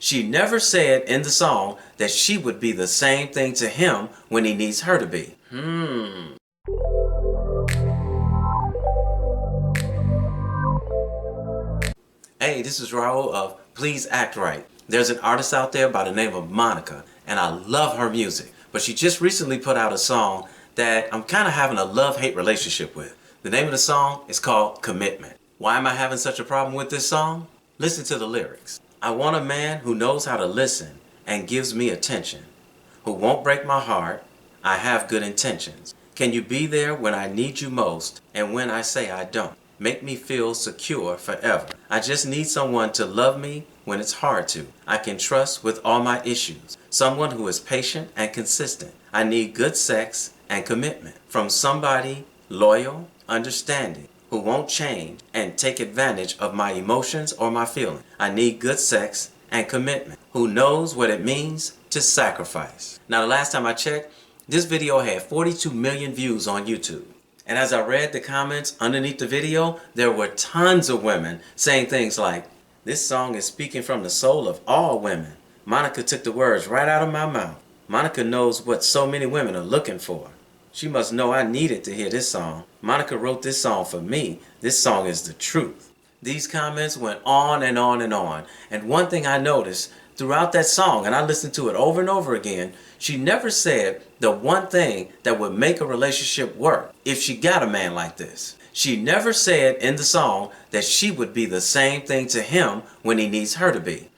She never said in the song that she would be the same thing to him when he needs her to be. Hey, this is Raulh of Please Act Right. There's an artist out there by the name of Monica, and I love her music. But she just recently put out a song that I'm kind of having a love-hate relationship with. The name of the song is called Commitment. Why am I having such a problem with this song? Listen to the lyrics. I want a man who knows how to listen and gives me attention, who won't break my heart. I have good intentions. Can you be there when I need you most and when I say I don't? Make me feel secure forever. I just need someone to love me when it's hard to. I can trust with all my issues. Someone who is patient and consistent. I need good sex and commitment from somebody loyal, understanding, who won't change and take advantage of my emotions or my feelings. I need good sex and commitment, who knows what it means to sacrifice. Now, the last time I checked, this video had 42 million views on YouTube. And as I read the comments underneath the video, there were tons of women saying things like, this song is speaking from the soul of all women. Monica took the words right out of my mouth. Monica knows what so many women are looking for. She must know I needed to hear this song. Monica wrote this song for me. This song is the truth. These comments went on and on and on. And one thing I noticed throughout that song, and I listened to it over and over again, she never said the one thing that would make a relationship work if she got a man like this. She never said in the song that she would be the same thing to him when he needs her to be.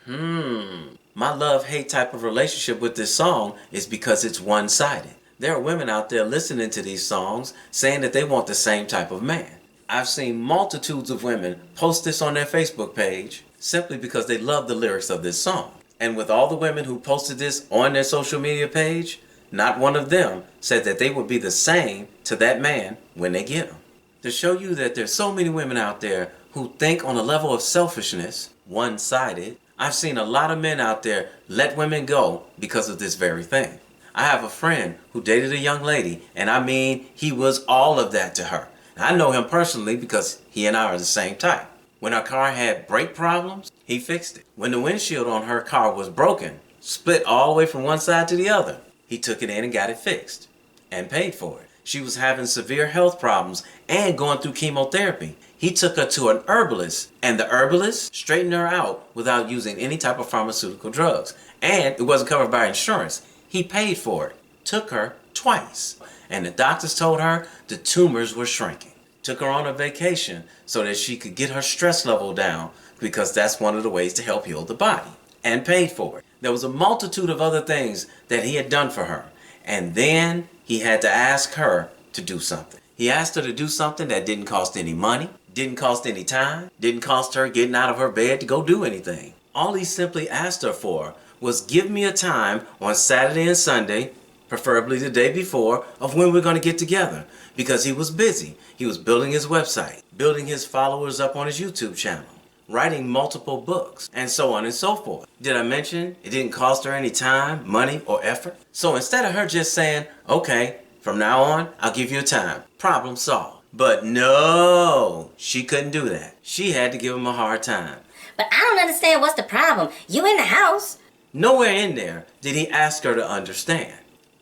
My love-hate type of relationship with this song is because it's one-sided. There are women out there listening to these songs saying that they want the same type of man. I've seen multitudes of women post this on their Facebook page simply because they love the lyrics of this song. And with all the women who posted this on their social media page, not one of them said that they would be the same to that man when they get him. To show you that there's so many women out there who think on a level of selfishness, one-sided, I've seen a lot of men out there let women go because of this very thing. I have a friend who dated a young lady, and I mean, he was all of that to her. I know him personally because he and I are the same type. When her car had brake problems, he fixed it. When the windshield on her car was broken, split all the way from one side to the other, he took it in and got it fixed and paid for it. She was having severe health problems and going through chemotherapy. He took her to an herbalist, and the herbalist straightened her out without using any type of pharmaceutical drugs. And it wasn't covered by insurance. He paid for it. Took her twice. And the doctors told her the tumors were shrinking. Took her on a vacation so that she could get her stress level down, because that's one of the ways to help heal the body, and paid for it. There was a multitude of other things that he had done for her, and then he had to ask her to do something. He asked her to do something that didn't cost any money, didn't cost any time, didn't cost her getting out of her bed to go do anything. All he simply asked her for was give me a time on Saturday and Sunday, preferably the day before, of when we're going to get together, because he was busy. He was building his website, building his followers up on his YouTube channel, writing multiple books, and so on and so forth. Did I mention it didn't cost her any time, money, or effort? So instead of her just saying, okay, from now on, I'll give you a time, problem solved. But no, she couldn't do that. She had to give him a hard time. But I don't understand what's the problem. You in the house. Nowhere in there did he ask her to understand.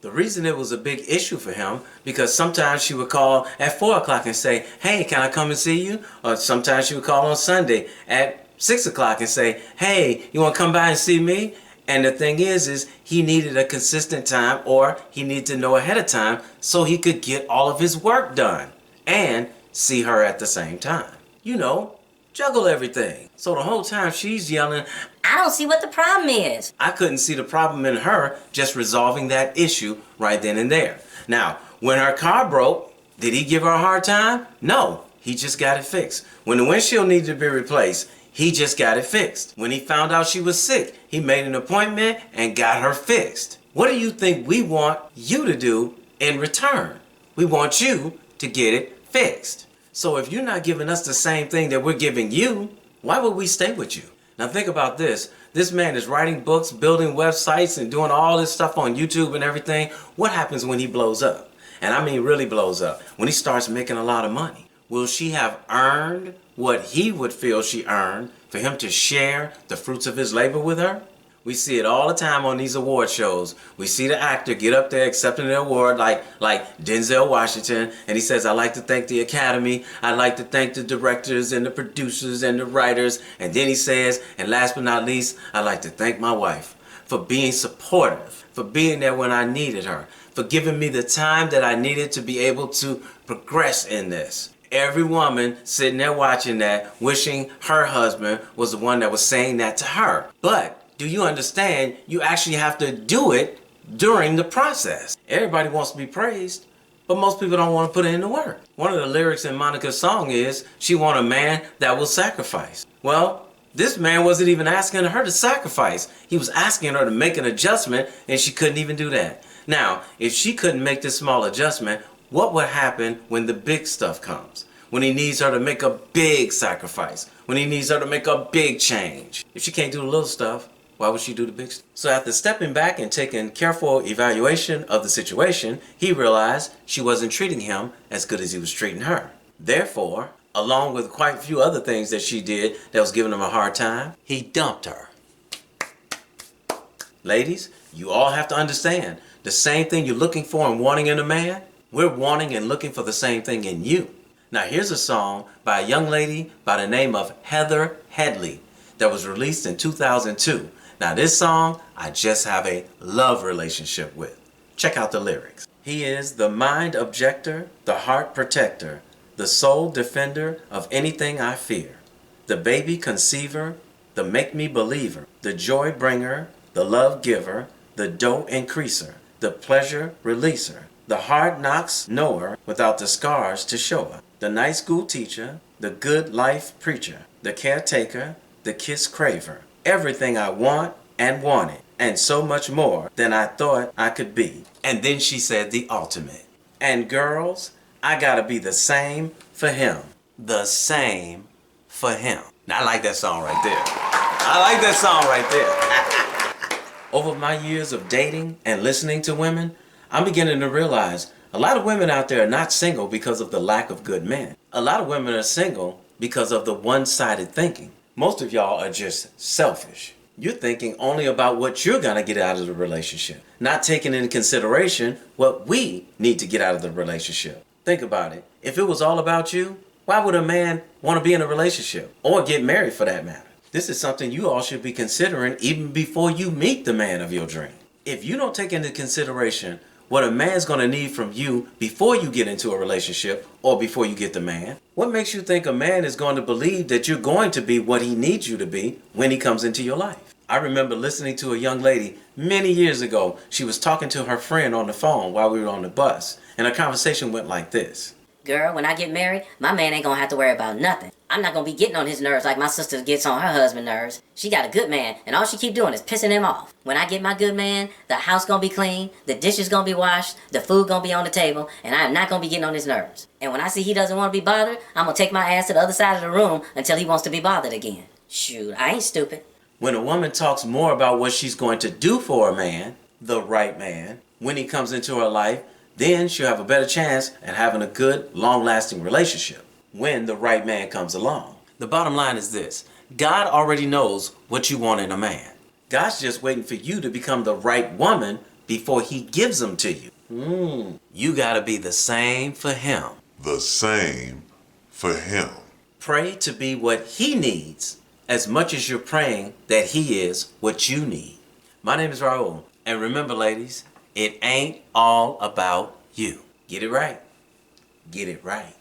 The reason it was a big issue for him, because sometimes she would call at 4 o'clock and say, hey, can I come and see you? Or sometimes she would call on Sunday at 6 o'clock and say, hey, you want to come by and see me? And the thing is he needed a consistent time, or he needed to know ahead of time so he could get all of his work done and see her at the same time. You know, juggle everything. So the whole time she's yelling, I don't see what the problem is. I couldn't see the problem in her just resolving that issue right then and there. Now, when her car broke, did he give her a hard time? No, he just got it fixed. When the windshield needed to be replaced, he just got it fixed. When he found out she was sick, he made an appointment and got her fixed. What do you think we want you to do in return? We want you to get it fixed. So if you're not giving us the same thing that we're giving you, why would we stay with you? Now think about this. This man is writing books, building websites, and doing all this stuff on YouTube and everything. What happens when he blows up? And I mean really blows up. When he starts making a lot of money. Will she have earned what he would feel she earned for him to share the fruits of his labor with her? We see it all the time on these award shows. We see the actor get up there accepting the award like Denzel Washington, and he says, "I'd like to thank the Academy. I'd like to thank the directors and the producers and the writers." And then he says, "And last but not least, I'd like to thank my wife for being supportive, for being there when I needed her, for giving me the time that I needed to be able to progress in this." Every woman sitting there watching that, wishing her husband was the one that was saying that to her. But do you understand? You actually have to do it during the process. Everybody wants to be praised, but most people don't want to put in the work. One of the lyrics in Monica's song is, she want a man that will sacrifice. Well, this man wasn't even asking her to sacrifice. He was asking her to make an adjustment, and she couldn't even do that. Now, if she couldn't make this small adjustment, what would happen when the big stuff comes? When he needs her to make a big sacrifice? When he needs her to make a big change? If she can't do the little stuff, why would she do the big stuff? So after stepping back and taking careful evaluation of the situation, he realized she wasn't treating him as good as he was treating her. Therefore, along with quite a few other things that she did that was giving him a hard time, he dumped her. Ladies, you all have to understand, the same thing you're looking for and wanting in a man, we're wanting and looking for the same thing in you. Now here's a song by a young lady by the name of Heather Headley that was released in 2002. Now this song, I just have a love relationship with. Check out the lyrics. He is the mind objector, the heart protector, the soul defender of anything I fear, the baby conceiver, the make me believer, the joy bringer, the love giver, the dough increaser, the pleasure releaser, the hard knocks knower without the scars to show her, the night school teacher, the good life preacher, the caretaker, the kiss craver, everything I want and wanted, and so much more than I thought I could be. And then she said the ultimate. And girls, I gotta be the same for him. The same for him. Now I like that song right there. I like that song right there. Over my years of dating and listening to women, I'm beginning to realize a lot of women out there are not single because of the lack of good men. A lot of women are single because of the one-sided thinking. Most of y'all are just selfish. You're thinking only about what you're gonna get out of the relationship, not taking into consideration what we need to get out of the relationship. Think about it. If it was all about you, why would a man want to be in a relationship or get married for that matter? This is something you all should be considering even before you meet the man of your dream. If you don't take into consideration what a man's going to need from you before you get into a relationship or before you get the man, what makes you think a man is going to believe that you're going to be what he needs you to be when he comes into your life? I remember listening to a young lady many years ago. She was talking to her friend on the phone while we were on the bus, and her conversation went like this. Girl, when I get married, my man ain't gonna have to worry about nothing. I'm not gonna be getting on his nerves like my sister gets on her husband's nerves. She got a good man, and all she keep doing is pissing him off. When I get my good man, the house gonna be clean, the dishes gonna be washed, the food gonna be on the table, and I am not gonna be getting on his nerves. And when I see he doesn't want to be bothered, I'm gonna take my ass to the other side of the room until he wants to be bothered again. Shoot, I ain't stupid. When a woman talks more about what she's going to do for a man, the right man, when he comes into her life, then she'll have a better chance at having a good, long-lasting relationship when the right man comes along. The bottom line is this. God already knows what you want in a man. God's just waiting for you to become the right woman before he gives them to you. You gotta be the same for him. The same for him. Pray to be what he needs as much as you're praying that he is what you need. My name is Raulh, and remember, ladies, it ain't all about you. Get it right. Get it right.